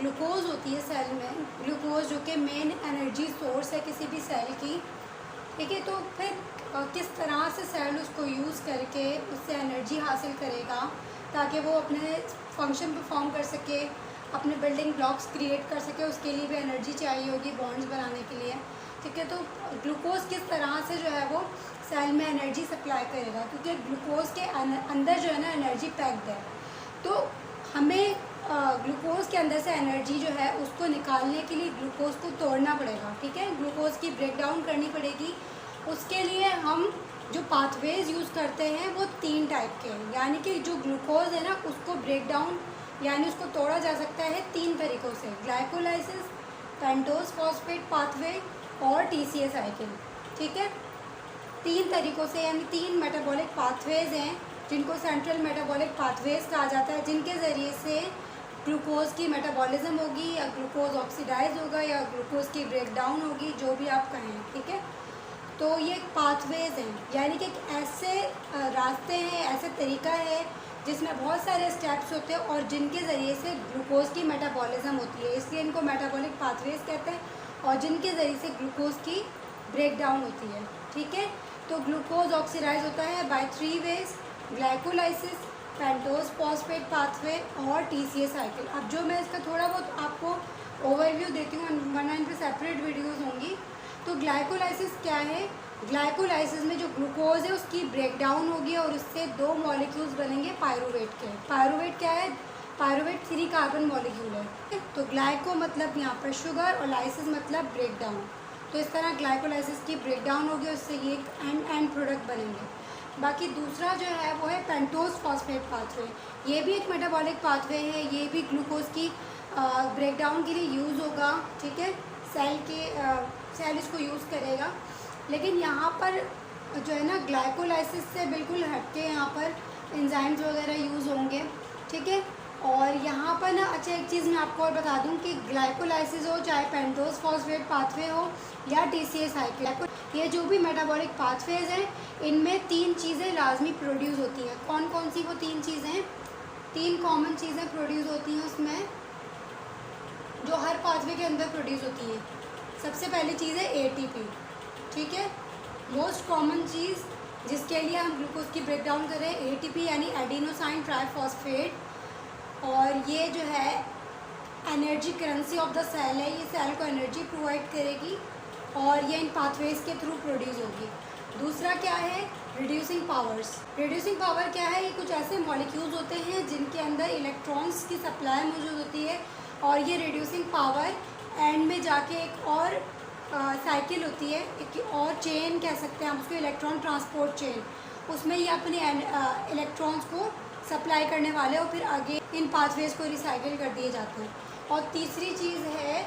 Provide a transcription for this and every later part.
Glucose होती है cell में, ग्लूकोज जो कि मेन एनर्जी सोर्स है किसी भी सेल की, ठीक है। तो फिर किस तरह से सेल उसको यूज़ करके उससे एनर्जी हासिल करेगा ताकि वो अपने फंक्शन परफॉर्म कर सके, अपने बिल्डिंग ब्लॉक्स क्रिएट कर सके, उसके लिए भी एनर्जी चाहिए होगी बॉन्ड्स बनाने के लिए, ठीक है। तो ग्लूकोज किस तरह से जो है वो सेल में एनर्जी सप्लाई करेगा, क्योंकि ग्लूकोज के अंदर जो है ना एनर्जी पैक्ड है। तो हमें ग्लूकोज के अंदर से एनर्जी जो है उसको निकालने के लिए ग्लूकोज को तोड़ना पड़ेगा, ठीक है। ग्लूकोज की ब्रेक डाउन करनी पड़ेगी। उसके लिए हम जो पाथवेज यूज़ करते हैं वो 3 टाइप के हैं, यानी कि जो ग्लूकोज है ना उसको ब्रेक डाउन यानी उसको तोड़ा जा सकता है 3 तरीक़ों से, ग्लाइकोलाइसिस, पेंटोज फॉस्फेट पाथवे और TCA साइकिल, ठीक है। 3 तरीक़ों से, यानी 3 मेटाबॉलिक पाथवेज हैं जिनको सेंट्रल मेटाबॉलिक पाथवेज कहा जाता है, जिनके ज़रिए से ग्लूकोज की मेटाबॉलिज्म होगी या ग्लूकोज ऑक्सीडाइज होगा या ग्लूकोज की ब्रेक डाउन होगी, जो भी आप कहें, ठीक है। तो ये पाथवेज हैं, यानी कि ऐसे रास्ते हैं, ऐसे तरीका है जिसमें बहुत सारे स्टेप्स होते हैं और जिनके ज़रिए से ग्लूकोज की मेटाबॉलिज्म होती है, इसलिए इनको मेटाबॉलिक पाथवेज कहते हैं, और जिनके ज़रिए से ग्लूकोज की ब्रेक डाउन होती है, ठीक है। तो ग्लूकोज ऑक्सीडाइज होता है by 3 ways, glycolysis, pentose phosphate pathway और TCA साइकिल। अब जो मैं इसका थोड़ा बहुत आपको ओवरव्यू देती हूँ, वरना इन पर सेपरेट वीडियोज़ होंगी। तो ग्लाइकोलाइसिस क्या है? ग्लाइकोलाइसिस में जो ग्लूकोज है उसकी ब्रेक डाउन होगी और उससे 2 मॉलिक्यूल्स बनेंगे पायरूवेट के। पायरूवेट क्या है? पायरूवेट 3 कार्बन मॉलिक्यूल है। तो ग्लाइको मतलब यहाँ पर शुगर और लाइसिस मतलब ब्रेक डाउन। तो इस तरह ग्लाइकोलाइसिस की ब्रेक डाउन होगी, उससे ये एक एंड प्रोडक्ट बनेंगे। बाकी दूसरा जो है वो है पेंटोज फॉस्फेट पाथवे। ये भी एक मेटाबॉलिक पाथवे है, ये भी ग्लूकोज की ब्रेक डाउन के लिए यूज़ होगा, ठीक है। सेल इसको यूज़ करेगा, लेकिन यहाँ पर जो है ना ग्लाइकोलाइसिस से बिल्कुल हटके यहाँ पर एंजाइम्स वगैरह यूज़ होंगे, ठीक है। और यहाँ पर ना अच्छा एक चीज़ मैं आपको और बता दूँ कि ग्लाइकोलाइसिस हो, चाहे पेंटोज फॉस्फेट पाथवे हो या TCA साइकिल, ये जो भी मेटाबॉलिक पाथवेज हैं इनमें 3 चीज़ें लाजमी प्रोड्यूस होती हैं। कौन कौन सी वो 3 चीज़ें? 3 कॉमन चीज़ें प्रोड्यूस होती हैं उसमें, जो हर पाथवे के अंदर प्रोड्यूस होती हैं। सबसे पहली चीज़ है ATP, ठीक है। मोस्ट कॉमन चीज़ जिसके लिए हम ग्लूकोज की ब्रेक डाउन कर रहे हैं ATP यानी एडिनोसाइन ट्राइफॉस्फेट, और ये जो है energy currency of the cell है, ये सेल को एनर्जी प्रोवाइड करेगी और ये इन पाथवेज के थ्रू प्रोड्यूस होगी। दूसरा क्या है? Reducing powers. रिड्यूसिंग पावर क्या है? ये कुछ ऐसे मॉलिक्यूल्स होते हैं जिनके अंदर इलेक्ट्रॉन्स की सप्लाई मौजूद होती है, और ये रिड्यूसिंग पावर एंड में जाके एक और साइकिल होती है, एक और चेन कह सकते हैं हम उसको, इलेक्ट्रॉन ट्रांसपोर्ट चेन, उसमें ये अपने इलेक्ट्रॉन्स को सप्लाई करने वाले और फिर आगे इन पाथवेज को रिसाइकिल कर दिए जाते हैं। और तीसरी चीज़ है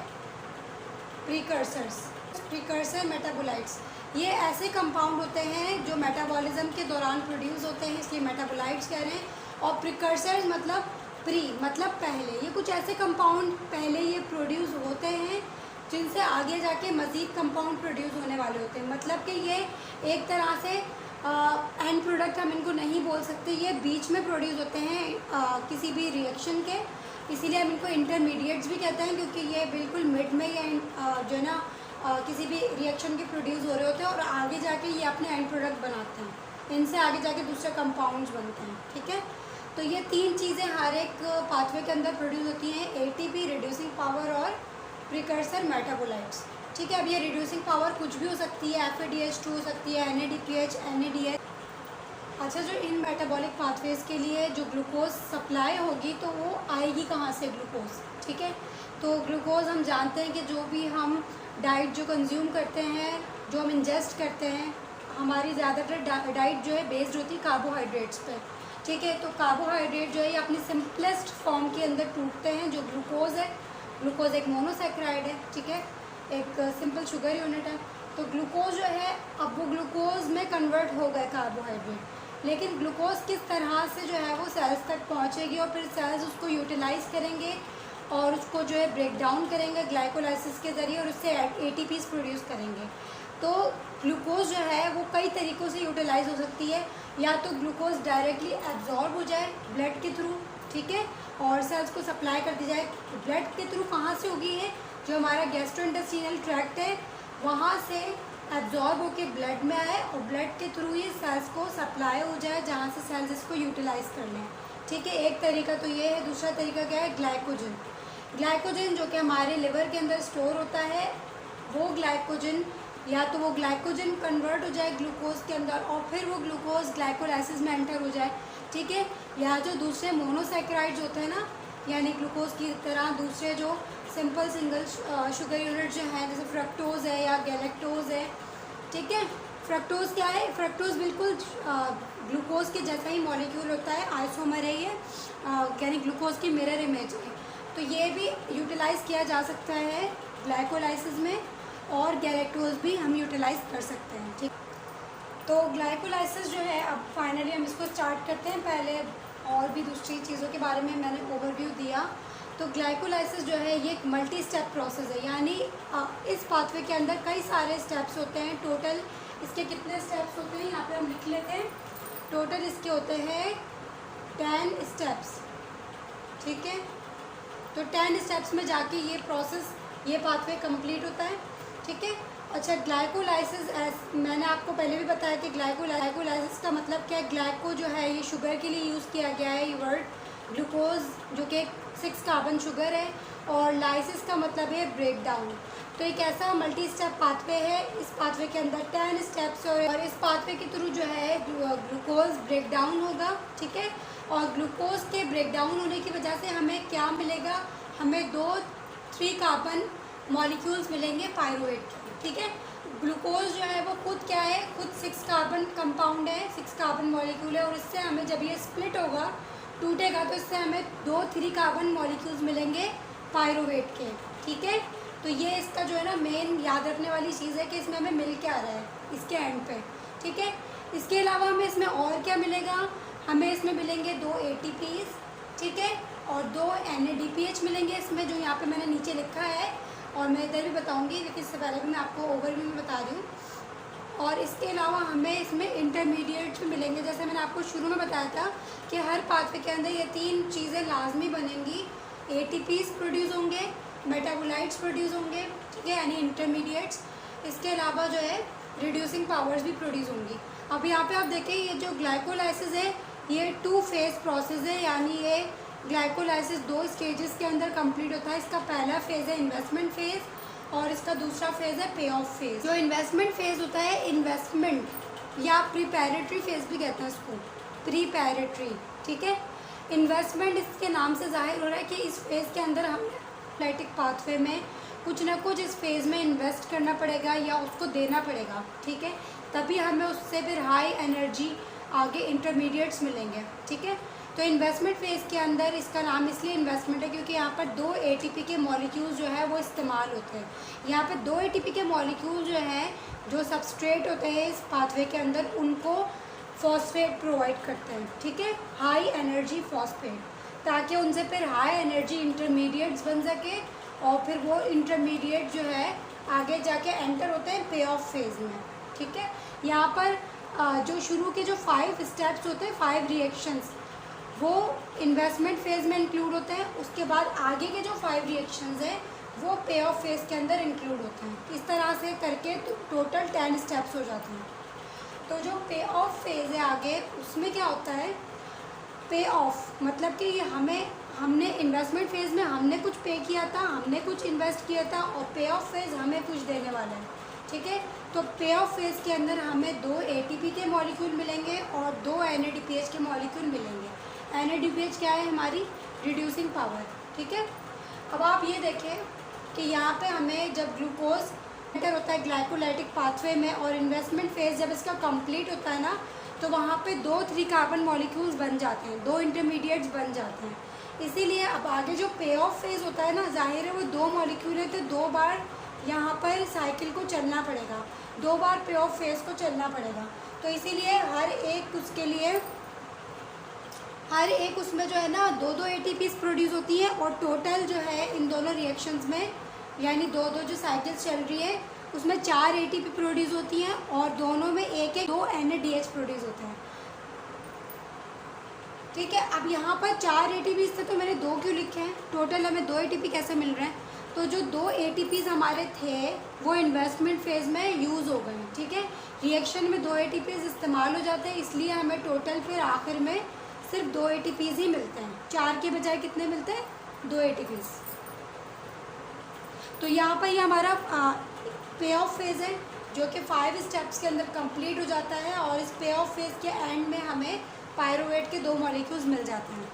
प्रीकर्सर्स। प्रीकर्सर मेटाबोलाइट्स, ये ऐसे कंपाउंड होते हैं जो मेटाबॉलिज्म के दौरान प्रोड्यूस होते हैं, इसलिए मेटाबोलाइट्स कह रहे हैं। और प्रीकर्सर्स मतलब प्री मतलब पहले, ये कुछ ऐसे कंपाउंड पहले ये प्रोड्यूस होते हैं जिनसे आगे जाके मज़ीद कंपाउंड प्रोड्यूस होने वाले होते हैं। मतलब कि ये एक तरह से एंड प्रोडक्ट हम इनको नहीं बोल सकते, ये बीच में प्रोड्यूस होते हैं किसी भी रिएक्शन के, इसीलिए हम इनको इंटरमीडिएट्स भी कहते हैं, क्योंकि ये बिल्कुल मिड में ये जो है ना किसी भी रिएक्शन के प्रोड्यूस हो रहे होते हैं और आगे जाके ये अपने एंड प्रोडक्ट बनाते हैं, इनसे आगे जाके दूसरे कंपाउंड्स बनते हैं, ठीक है। तो ये 3 चीज़ें हर एक पाथवे के अंदर प्रोड्यूस होती हैं, ATP, रिड्यूसिंग पावर और प्रिकर्सर मेटाबोलाइट्स, ठीक है। अब ये रिड्यूसिंग पावर कुछ भी हो सकती है, FADH2 हो सकती है, NADPH, NADH। अच्छा, जो इन मेटाबॉलिक पाथवेज के लिए जो ग्लूकोज सप्लाई होगी तो वो आएगी कहाँ से? ग्लूकोज, ठीक है। तो ग्लूकोज हम जानते हैं कि जो भी हम डाइट जो कंज्यूम करते हैं, जो हम इंजेस्ट करते हैं, हमारी ज़्यादातर डाइट जो है बेस्ड होती है कार्बोहाइड्रेट्स पर, ठीक है। तो कार्बोहाइड्रेट जो है ये अपनी सिंपलेस्ट फॉर्म के अंदर टूटते हैं, जो ग्लूकोज है। ग्लूकोज एक मोनोसेक्राइड है, ठीक है, एक सिंपल शुगर यूनिट है। तो ग्लूकोज जो है अब वो ग्लूकोज में कन्वर्ट हो गए कार्बोहाइड्रेट, लेकिन ग्लूकोज किस तरह से जो है वो सेल्स तक पहुंचेगी और फिर सेल्स उसको यूटिलाइज़ करेंगे और उसको जो है ब्रेक डाउन करेंगे ग्लाइकोलाइसिस के ज़रिए और उससे ATPs प्रोड्यूस करेंगे। तो ग्लूकोज जो है वो कई तरीक़ों से यूटिलाइज़ हो सकती है, या तो ग्लूकोज डायरेक्टली एब्जॉर्ब हो जाए ब्लड के थ्रू, ठीक है, और सेल्स को सप्लाई कर दी जाए ब्लड के थ्रू। कहाँ से होगी ये? जो हमारा गैस्ट्रोइंटेस्टाइनल ट्रैक्ट है वहाँ से एब्जॉर्ब होके ब्लड में आए और ब्लड के थ्रू ये सेल्स को सप्लाई हो जाए जहाँ से सेल्स इसको यूटिलाइज कर लें। ठीक है, एक तरीका तो ये है। दूसरा तरीका क्या है? ग्लाइकोजन। ग्लाइकोजन जो कि हमारे लिवर के अंदर स्टोर होता है, वो ग्लाइकोजन या तो वो ग्लाइकोजन कन्वर्ट हो जाए ग्लूकोज के अंदर और फिर वो ग्लूकोज ग्लाइकोलाइसिस में एंटर हो जाए। ठीक है, या जो दूसरे मोनोसैकेराइड्स होते हैं ना, यानी ग्लूकोज की तरह दूसरे जो सिंपल सिंगल शुगर यूनिट जो है जैसे फ्रक्टोज है या गैलेक्टोज है। ठीक है, फ्रक्टोज क्या है? फ्रक्टोज बिल्कुल ग्लूकोज के जैसा ही मॉलिक्यूल होता है, आइसोमर है ये, यानी ग्लूकोज की मिरर इमेज है। तो ये भी यूटिलाइज़ किया जा सकता है ग्लाइकोलाइसिस में और गैलेक्टोज भी हम यूटिलाइज़ कर सकते हैं। ठीक, तो ग्लाइकोलाइसिस जो है अब फाइनली हम इसको स्टार्ट करते हैं। पहले और भी दूसरी चीज़ों के बारे में मैंने ओवरव्यू दिया। तो ग्लाइकोलाइसिस जो है ये एक मल्टी स्टेप प्रोसेस है, यानी इस पाथवे के अंदर कई सारे स्टेप्स होते हैं। टोटल इसके कितने स्टेप्स होते हैं यहाँ पे हम लिख लेते हैं। टोटल इसके होते हैं 10 स्टेप्स। ठीक है, तो 10 स्टेप्स में जाके ये प्रोसेस, ये पाथवे कंप्लीट होता है। ठीक है, अच्छा ग्लाइकोलाइसिस मैंने आपको पहले भी बताया कि ग्लाइकोलाइसिस का मतलब क्या है। ग्लाइको जो है ये शुगर के लिए यूज़ किया गया है ये वर्ड, ग्लूकोज जो कि 6 कार्बन शुगर है, और लाइसिस का मतलब है ब्रेक डाउन। तो एक ऐसा मल्टी स्टेप पाथवे है। इस पाथवे के अंदर 10 स्टेप्स और इस पाथवे के थ्रू जो है ग्लूकोज ब्रेक डाउन होगा। ठीक है, और ग्लूकोज के ब्रेक डाउन होने की वजह से हमें क्या मिलेगा? हमें 3 कार्बन मॉलिक्यूल्स मिलेंगे पायरुवेट के। ठीक है, ग्लूकोज जो है वो खुद क्या है? खुद 6 कार्बन कंपाउंड है, 6 कार्बन मॉलिक्यूल है, और इससे हमें जब ये स्प्लिट होगा, टूटेगा, तो इससे हमें 3 कार्बन मॉलिक्यूल्स मिलेंगे पायरुवेट के। ठीक है, तो ये इसका जो है ना मेन याद रखने वाली चीज़ है कि इसमें हमें मिल क्या रहा है इसके एंड पे। ठीक है, इसके अलावा हमें इसमें और क्या मिलेगा? हमें इसमें मिलेंगे 2 ATPs। ठीक है, और 2 NADPH मिलेंगे इसमें, जो यहाँ पे मैंने नीचे लिखा है और मैं इधर भी बताऊँगी, लेकिन इससे पहले भी मैं आपको ओवरव्यू में बता रही हूँ। और इसके अलावा हमें इसमें इंटरमीडिएट्स भी मिलेंगे। जैसे मैंने आपको शुरू में बताया था कि हर पाथवे के अंदर ये 3 चीज़ें लाजमी बनेंगी। ATPs प्रोड्यूस होंगे, मेटाबोलाइट्स प्रोड्यूस होंगे, ठीक है, यानी इंटरमीडिएट्स। इसके अलावा जो है रिड्यूसिंग पावर्स भी प्रोड्यूस होंगी। अब यहाँ पे आप देखें ये जो ग्लाइकोलाइसिस है ये 2 फेज़ प्रोसेस है, यानी ये ग्लाइकोलाइसिस 2 स्टेजेस के अंदर कंप्लीट होता है। इसका पहला फेज़ है इन्वेस्टमेंट फेज़ और इसका दूसरा फेज़ है पे ऑफ फेज़। जो इन्वेस्टमेंट फेज़ होता है, इन्वेस्टमेंट या प्रीपैरेटरी फेज़ भी कहते हैं इसको, प्रीपैरेटरी। ठीक है, इन्वेस्टमेंट इसके नाम से जाहिर हो रहा है कि इस फेज़ के अंदर हमें एथलेटिक पाथवे में कुछ ना कुछ इस फेज़ में इन्वेस्ट करना पड़ेगा या उसको देना पड़ेगा। ठीक है, तभी हमें उससे फिर हाई एनर्जी आगे इंटरमीडिएट्स मिलेंगे। ठीक है, तो इन्वेस्टमेंट फेज़ के अंदर इसका नाम इसलिए इन्वेस्टमेंट है क्योंकि यहाँ पर 2 ATP के मॉलिक्यूल जो है वो इस्तेमाल होते हैं। यहाँ पर 2 ATP के मॉलिक्यूल जो हैं, जो सबस्ट्रेट होते हैं इस पाथवे के अंदर, उनको फॉस्फेट प्रोवाइड करते हैं। ठीक है, हाई एनर्जी फॉस्फेट, ताकि उनसे फिर हाई एनर्जी इंटरमीडिएट्स बन सके और फिर वो इंटरमीडिएट जो है आगे जाके एंटर होते हैं पे ऑफ फेज़ में। ठीक है, यहाँ पर जो शुरू के जो 5 स्टेप्स होते हैं, 5 रिएक्शंस, वो इन्वेस्टमेंट फेज़ में इंक्लूड होते हैं। उसके बाद आगे के जो 5 रिएक्शंस हैं वो पे ऑफ फेज़ के अंदर इंक्लूड होते हैं। इस तरह से करके टोटल 10 स्टेप्स हो जाते हैं। तो जो पे ऑफ फेज़ है आगे, उसमें क्या होता है? पे ऑफ मतलब कि ये हमने इन्वेस्टमेंट फेज़ में हमने कुछ पे किया था, हमने कुछ इन्वेस्ट किया था, और पे ऑफ फेज़ हमें कुछ देने वाला है। ठीक है, तो पे ऑफ फेज़ के अंदर हमें 2 ATP के मॉलिक्यूल मिलेंगे और 2 NADPH के मॉलिक्यूल मिलेंगे। NADPH क्या है? हमारी रिड्यूसिंग पावर। ठीक है, अब आप ये देखें कि यहाँ पे हमें जब ग्लूकोज एंटर होता है ग्लाइकोलाइटिक पाथवे में और इन्वेस्टमेंट फेज़ जब इसका कंप्लीट होता है ना, तो वहाँ पे 3 कार्बन मॉलिक्यूल्स बन जाते हैं, 2 इंटरमीडिएट्स बन जाते हैं। इसीलिए अब आगे जो पे ऑफ फेज़ होता है ना, जाहिर है वो 2 मॉलिक्यूल है, तो 2 बार यहाँ पर साइकिल को चलना पड़ेगा, 2 बार पे ऑफ फेज़ को चलना पड़ेगा। तो इसीलिए हर एक उसमें जो है ना 2-2 ATPs प्रोड्यूस होती हैं, और टोटल जो है इन दोनों रिएक्शंस में, यानी 2-2 जो साइकिल्स चल रही है उसमें 4 ATP प्रोड्यूस होती हैं और दोनों में 1-1 2 NADH प्रोड्यूस होते हैं। ठीक है। अब यहाँ पर 4 ATPs थे तो मैंने 2 क्यों लिखे हैं, टोटल हमें 2 ATP कैसे मिल रहे हैं। तो जो 2 ATPs हमारे थे वो इन्वेस्टमेंट फेज़ में यूज़ हो गए, ठीक है। रिएक्शन में 2 ATPs इस्तेमाल हो जाते हैं, इसलिए हमें टोटल फिर आखिर में सिर्फ 2 ATPs ही मिलते हैं। 4 के बजाय कितने मिलते हैं, 2 ATPs। तो यहाँ पर ये हमारा पे ऑफ फेज़ है जो कि 5 स्टेप्स के अंदर कंप्लीट हो जाता है और इस पे ऑफ फेज़ के एंड में हमें पायरुवेट के 2 मॉलिक्यूल्स मिल जाते हैं।